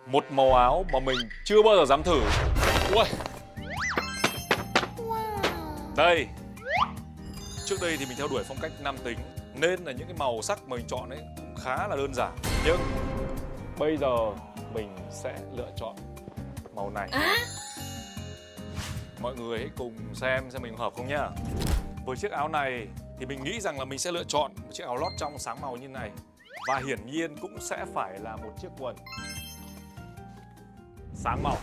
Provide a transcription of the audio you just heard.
Một màu áo mà mình chưa bao giờ dám thử. Ui. Đây. Trước đây thì mình theo đuổi phong cách nam tính, nên là những cái màu sắc mà mình chọn ấy cũng khá là đơn giản. Nhưng bây giờ mình sẽ lựa chọn màu này. Mọi người hãy cùng xem mình hợp không nhá. Với chiếc áo này thì mình nghĩ rằng là mình sẽ lựa chọn một chiếc áo lót trong sáng màu như này. Và hiển nhiên cũng sẽ phải là một chiếc quần sáng màu.